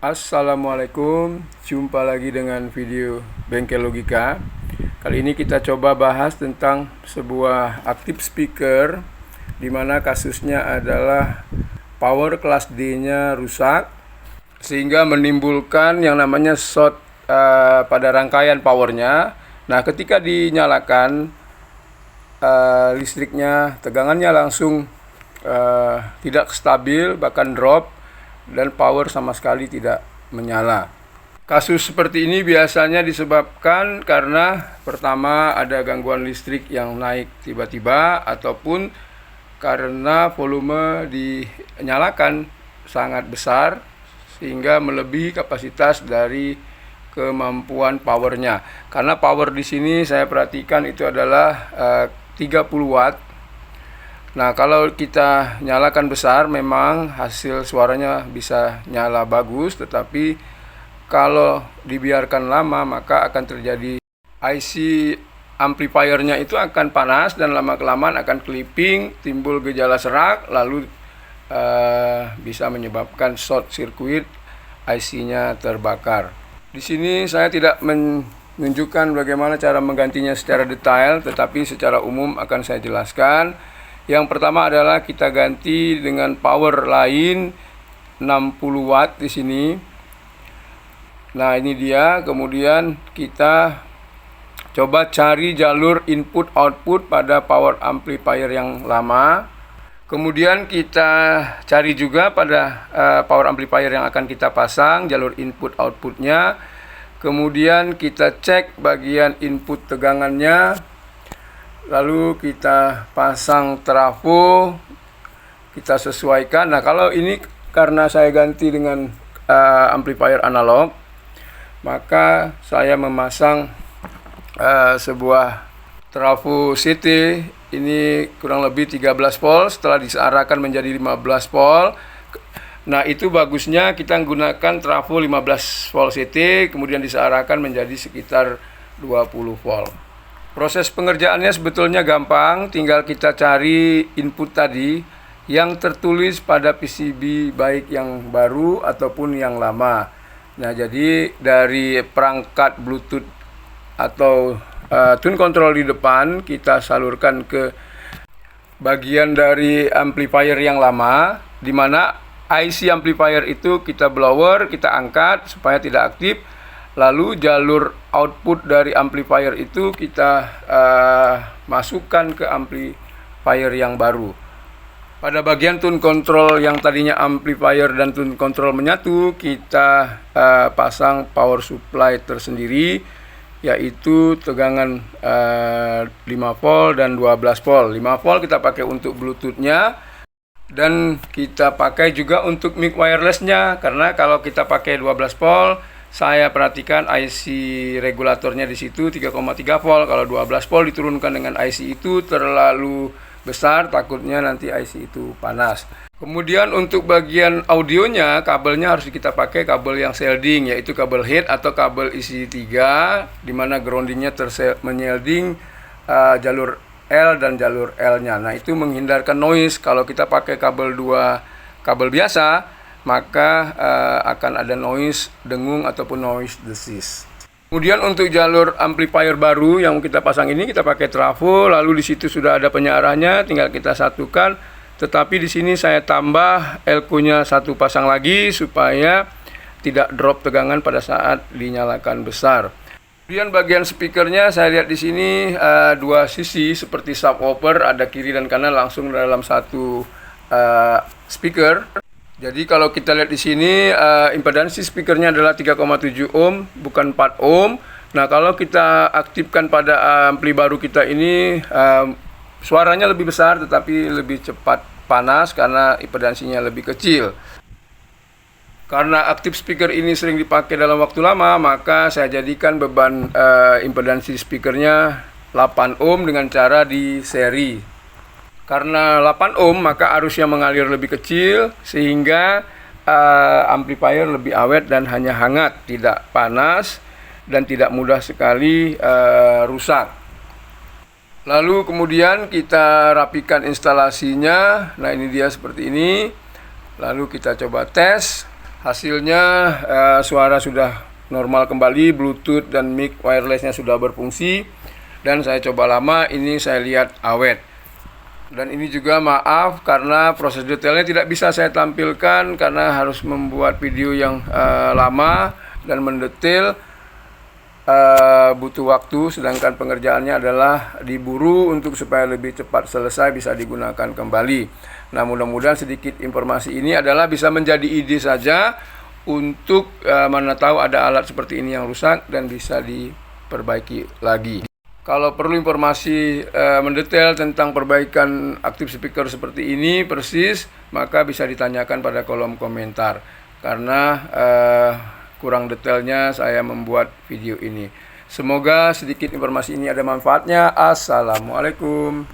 Assalamualaikum, jumpa lagi dengan video Bengkel Logika. Kali ini kita coba bahas tentang sebuah active speaker, di mana kasusnya adalah power kelas D-nya rusak, sehingga menimbulkan yang namanya short pada rangkaian powernya. Nah, ketika dinyalakan, listriknya, tegangannya langsung tidak stabil, bahkan drop, dan power sama sekali tidak menyala. Kasus seperti ini biasanya disebabkan karena pertama ada gangguan listrik yang naik tiba-tiba, ataupun karena volume dinyalakan sangat besar sehingga melebihi kapasitas dari kemampuan powernya. Karena power di sini saya perhatikan itu adalah 30 watt. Nah, kalau kita nyalakan besar, memang hasil suaranya bisa nyala bagus, tetapi kalau dibiarkan lama, maka akan terjadi IC amplifiernya itu akan panas dan lama-kelamaan akan clipping, timbul gejala serak, lalu bisa menyebabkan short circuit, IC-nya terbakar. Di sini saya tidak menunjukkan bagaimana cara menggantinya secara detail, tetapi secara umum akan saya jelaskan. Yang pertama adalah kita ganti dengan power lain 60 watt di sini. Nah, ini dia. Kemudian kita coba cari jalur input output pada power amplifier yang lama. Kemudian kita cari juga pada power amplifier yang akan kita pasang jalur input outputnya. Kemudian kita cek bagian input tegangannya. Lalu kita pasang trafo, kita sesuaikan. Nah, kalau ini karena saya ganti dengan amplifier analog, maka saya memasang sebuah trafo CT. Ini kurang lebih 13 volt setelah disearahkan menjadi 15 volt. Nah, itu bagusnya kita menggunakan trafo 15 volt CT, kemudian disearahkan menjadi sekitar 20 volt. Proses pengerjaannya sebetulnya gampang, tinggal kita cari input tadi yang tertulis pada PCB baik yang baru ataupun yang lama. Nah, jadi dari perangkat Bluetooth atau tune control di depan kita salurkan ke bagian dari amplifier yang lama, di mana IC amplifier itu kita blower, kita angkat supaya tidak aktif. Lalu jalur output dari amplifier itu kita masukkan ke amplifier yang baru. Pada bagian tune control yang tadinya amplifier dan tune control menyatu, kita pasang power supply tersendiri, yaitu tegangan 5 volt dan 12 volt. 5 volt kita pakai untuk Bluetooth-nya, dan kita pakai juga untuk mic wireless-nya, karena kalau kita pakai 12 volt, saya perhatikan IC regulatornya di situ 3,3 volt. Kalau 12 volt diturunkan dengan IC itu terlalu besar, takutnya nanti IC itu panas. Kemudian untuk bagian audionya, kabelnya harus kita pakai kabel yang shielding, yaitu kabel head atau kabel isi 3, di mana groundingnya menyelding jalur L dan jalur L-nya. Nah, itu menghindarkan noise. Kalau kita pakai kabel 2 kabel biasa, maka akan ada noise dengung ataupun noise desist. Kemudian untuk jalur amplifier baru yang kita pasang ini, kita pakai trafo, lalu di situ sudah ada penyarannya, tinggal kita satukan. Tetapi di sini saya tambah elko-nya satu pasang lagi supaya tidak drop tegangan pada saat dinyalakan besar. Kemudian bagian speakernya saya lihat di sini dua sisi seperti subwoofer, ada kiri dan kanan langsung dalam satu speaker. Jadi kalau kita lihat di sini impedansi speakernya adalah 3,7 ohm, bukan 4 ohm. Nah, kalau kita aktifkan pada ampli baru kita ini, suaranya lebih besar tetapi lebih cepat panas karena impedansinya lebih kecil. Karena aktif speaker ini sering dipakai dalam waktu lama, maka saya jadikan beban impedansi speakernya 8 ohm dengan cara di seri. Karena 8 ohm, maka arusnya mengalir lebih kecil sehingga amplifier lebih awet dan hanya hangat, tidak panas dan tidak mudah sekali rusak. Lalu kemudian kita rapikan instalasinya. Nah, ini dia seperti ini. Lalu kita coba tes. Hasilnya suara sudah normal kembali, Bluetooth dan mic wirelessnya sudah berfungsi, dan saya coba lama, ini saya lihat awet. Dan ini juga maaf karena proses detailnya tidak bisa saya tampilkan karena harus membuat video yang lama dan mendetail, butuh waktu, sedangkan pengerjaannya adalah diburu untuk supaya lebih cepat selesai bisa digunakan kembali. Nah, mudah-mudahan sedikit informasi ini adalah bisa menjadi ide saja untuk mana tahu ada alat seperti ini yang rusak dan bisa diperbaiki lagi. Kalau perlu informasi mendetail tentang perbaikan aktif speaker seperti ini persis, maka bisa ditanyakan pada kolom komentar. Karena kurang detailnya saya membuat video ini. Semoga sedikit informasi ini ada manfaatnya. Assalamualaikum.